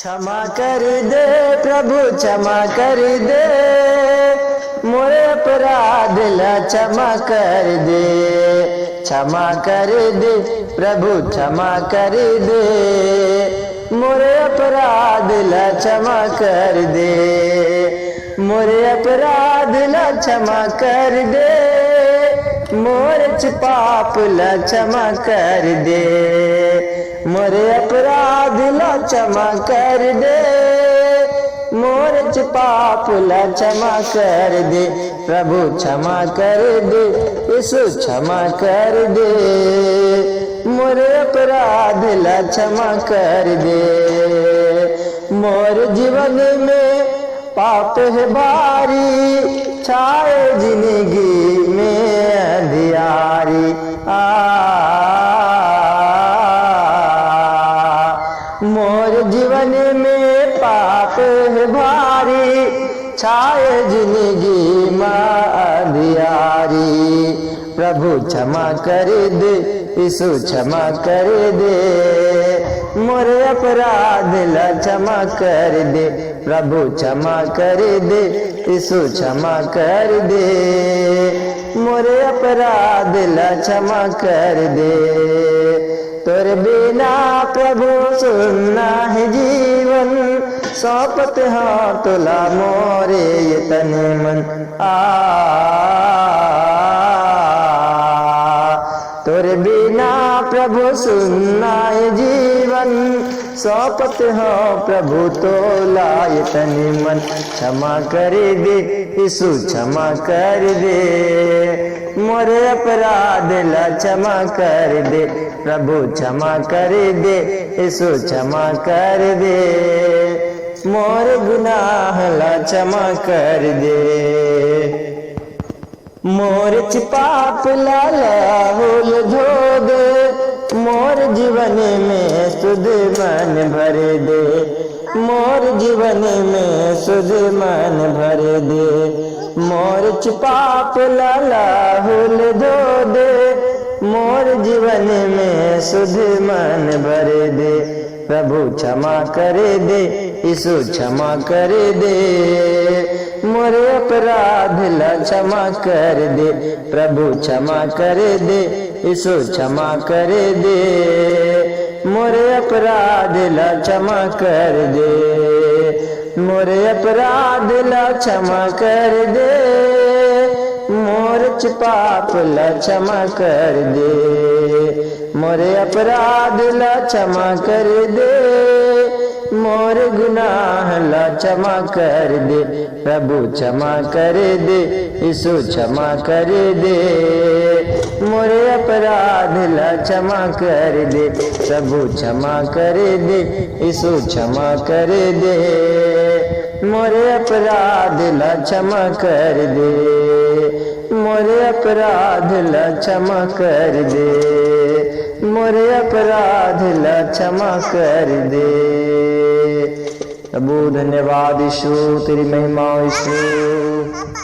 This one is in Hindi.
क्षमा कर दे प्रभु क्षमा कर दे, मोरे अपराध ला क्षमा कर दे। क्षमा कर दे प्रभु क्षमा कर दे, मोरे अपराध ला क्षमा कर दे। मोरे अपराध ला क्षमा कर दे, मोरे पाप ला क्षमा कर दे। मोरे अपराध ला क्षमा कर दे, मोरे पाप ला क्षमा कर दे। प्रभु क्षमा कर दे, यीशु क्षमा कर दे, मोरे अपराध ला क्षमा कर दे। मोर जीवन में पाप है भारी, छाए जिंदगी में अंधियारी। मोर जीवन में पाप है भारी, छाए जिंदगी में अंधियारी। प्रभु क्षमा कर दे, यीशु क्षमा कर दे, मोरे अपराध ला क्षमा कर दे। प्रभु क्षमा कर दे, यीशु क्षमा कर दे, मोरे अपराध ला क्षमा कर दे। तोर बिना प्रभु सुनना है जीवन, सौंपत हाँ तुला मोरे ये तन मन। तोर बिना प्रभु सुनना है जीवन, सौंपत हो प्रभु तोला ये तन मन। क्षमा कर दे यीशु क्षमा कर दे, मोरे अपराध ला क्षमा कर दे। प्रभु क्षमा कर दे, यीशु क्षमा कर दे, मोर गुनाह ला क्षमा कर दे। मोर पाप ला लाहुल धो दे, मोर जीवन में सुध मन भर दे। मोर जीवन में सुध मन भर दे, मोर पाप ला लाहुल धो दे, मोर जीवन में सुध मन भर दे। प्रभु क्षमा कर दे, यीशु क्षमा कर दे, मोरे अपराध ला क्षमा कर दे। प्रभु क्षमा कर दे, यीशु क्षमा कर दे, मोरे अपराध ला क्षमा कर दे। मोरे अपराध ला क्षमा कर दे, मोर पाप ला क्षमा कर दे। मोरे अपराध ला क्षमा कर दे, मोर गुनाह ला क्षमा कर दे। प्रभु क्षमा कर दे, यीशु क्षमा कर दे, मोरे अपराध ला क्षमा कर दे। प्रभु क्षमा कर दे, यीशु क्षमा कर दे, मोरे अपराध ला क्षमा कर दे। मोरे अपराध ला क्षमा कर दे, मोरे अपराध ला क्षमा कर दे। प्रभु धन्यवाद यीशु, तेरी महिमा यीशु।